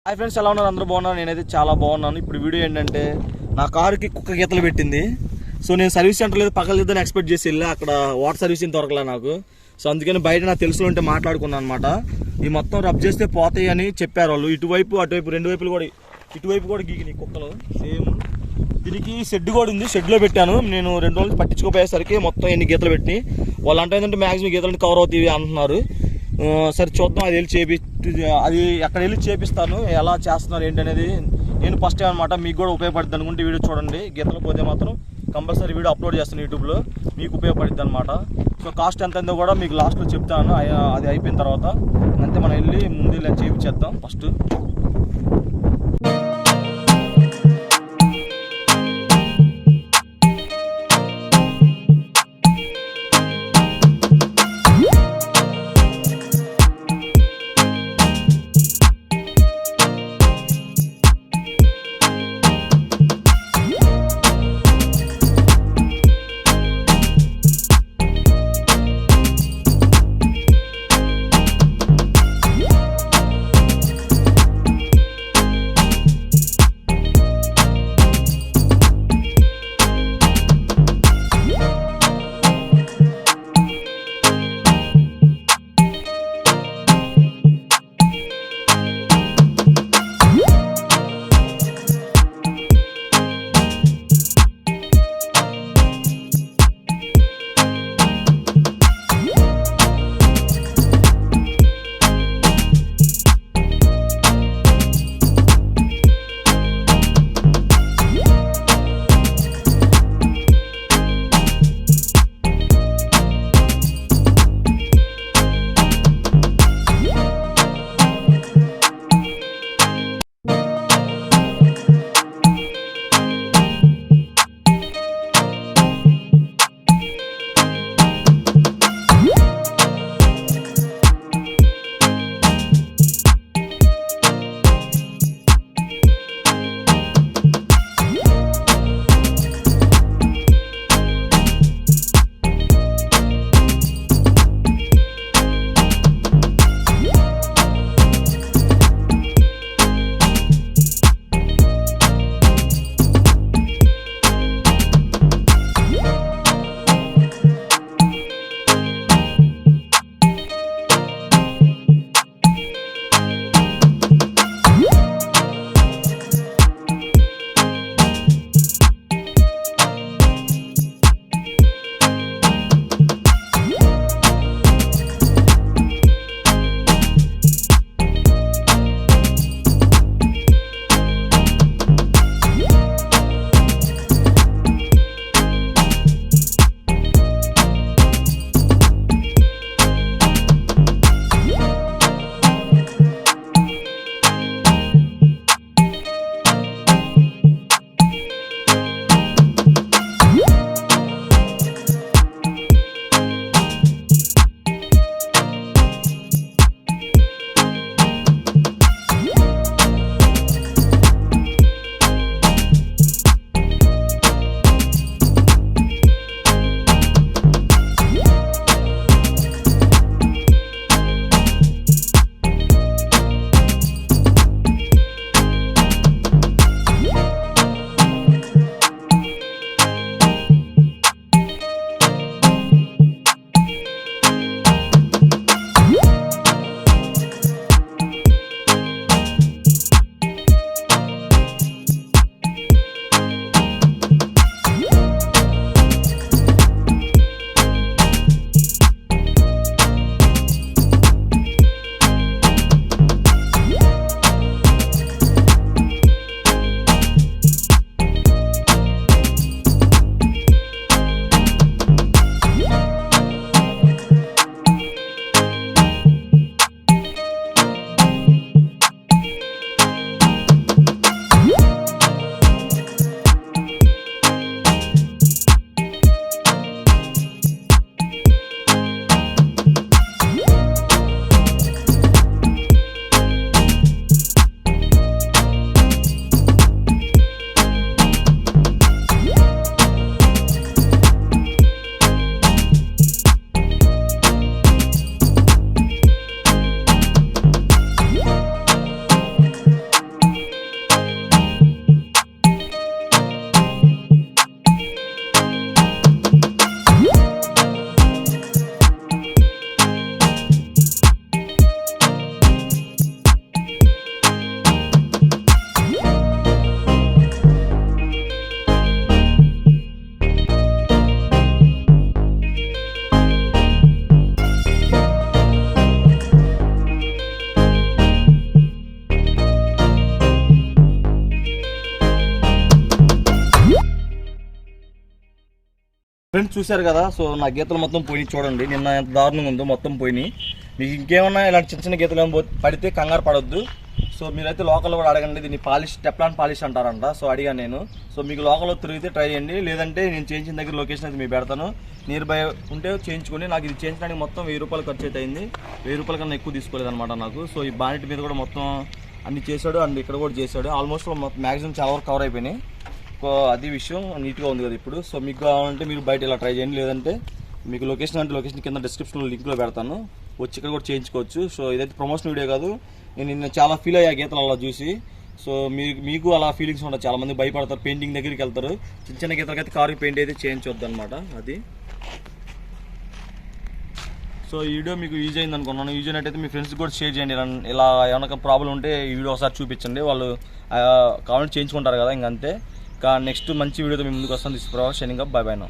Hi friends, ఎలా ఉన్నారు? అందరూ బాగున్నారు. నేనైతే చాలా బాగున్నాను. ఇప్పుడు వీడియో ఏంటంటే నా కారుకి కుక్క గీతలు పెట్టింది. సో నేను సర్వీస్ సెంటర్ లేదు పక్కన లేదని ఎక్స్పెక్ట్ చేసి వెళ్ళా. అక్కడ వాటర్ సర్వీసింగ్ దొరకలే నాకు. సో అందుకని బయట నాకు తెలుసులో ఉంటే మాట్లాడుకున్నాను అనమాట. ఈ మొత్తం రబ్ చేస్తే పోతాయి అని చెప్పారు వాళ్ళు. ఇటువైపు అటువైపు రెండు వైపులు కూడా, ఇటువైపు కూడా గీకినాయి కుక్కలు సేమ్. దీనికి షెడ్ కూడా ఉంది, షెడ్లో పెట్టాను నేను. 2 రోజులు పట్టించుకోపోయేసరికి మొత్తం ఎన్ని గీతలు పెట్టి వాళ్ళు అంటే ఏంటంటే మ్యాక్సిమం గీతలు కవర్ అవుతాయి అంటున్నారు. సరే చూద్దాం, అది వెళ్ళి అది అక్కడ వెళ్ళి చేపిస్తాను. ఎలా చేస్తున్నారు ఏంటి అనేది నేను ఫస్ట్ టైం అనమాట. మీకు కూడా ఉపయోగపడుతుంది అనుకుంటే వీడియో చూడండి. గీతలు పోతే మాత్రం కంపల్సరీ వీడియో అప్లోడ్ చేస్తాను యూట్యూబ్లో, మీకు ఉపయోగపడుతుంది అనమాట. సో కాస్ట్ ఎంత అయిందో కూడా మీకు లాస్ట్లో చెప్తాను. అది అయిపోయిన తర్వాత అంతే మనం వెళ్ళి ముందు ఇలా చేయించేద్దాం ఫస్ట్. ఫ్రెండ్స్ చూశారు కదా, సో నా గీతలు మొత్తం పోయినాయి చూడండి. నిన్న ఎంత దారుణంగా ఉందో మొత్తం పోయినాయి. మీకు ఇంకేమన్నా ఇలాంటి చిన్న చిన్న గీతలు ఏమో పడితే కంగారు పడొద్దు. సో మీరైతే లోకల్లో కూడా అడగండి, దీన్ని పాలిష్ టెఫ్లాన్ పాలిష్ అంటారంట. సో అడిగాను నేను. సో మీకు లోకల్లో తిరిగితే ట్రై చేయండి, లేదంటే నేను చేయించిన దగ్గర లొకేషన్ అయితే మీకు పెడతాను. నియర్ బై ఉంటే చేయించుకొని. నాకు ఇది చేయించడానికి మొత్తం 1000 రూపాయలు ఖర్చు అయితే అయింది. 1000 రూపాయల కన్నా ఎక్కువ తీసుకోలేదు అనమాట నాకు. సో ఈ బానెట్ మీద కూడా మొత్తం అన్ని చేశాడు, అండ్ ఇక్కడ కూడా చేశాడు. ఆల్మోస్ట్ మ్యాక్సిమం చాలా వరకు కవర్ అయిపోయినాయి. అది విషయం నీట్గా ఉంది కదా ఇప్పుడు. సో మీకు కావాలంటే మీరు బయట ఇలా ట్రై చేయండి, లేదంటే మీకు లొకేషన్ అంటే లొకేషన్ కింద డిస్క్రిప్షన్లో లింక్లో పెడతాను, వచ్చి ఇక్కడ కూడా చేయించుకోవచ్చు. సో ఇదైతే ప్రమోషన్ వీడియో కాదు, నేను నిన్న చాలా ఫీల్ అయ్యా గీతలు అలా చూసి. సో మీకు అలా ఫీలింగ్స్ ఉంటాయి. చాలామంది భయపడతారు, పెయింటింగ్ దగ్గరికి వెళ్తారు. చిన్న చిన్న గీతలకైతే కారుకి పెయింట్ అయితే చేయించవద్దు అనమాట అది. సో ఈ వీడియో మీకు యూజ్ అయింది అనుకున్నాను. యూజ్ అయినట్టయితే మీ ఫ్రెండ్స్కి కూడా షేర్ చేయండి. ఇలా ఏమైనా ప్రాబ్లం ఉంటే ఈ వీడియో ఒకసారి చూపించండి, వాళ్ళు కామెంట్ చేయించుకుంటారు కదా. ఇంకంతే. నెక్స్ట్ మంచి వీడియోతో మీ ముందుకు వస్తాను. తీసుకురావాలి. Shining up. By by now.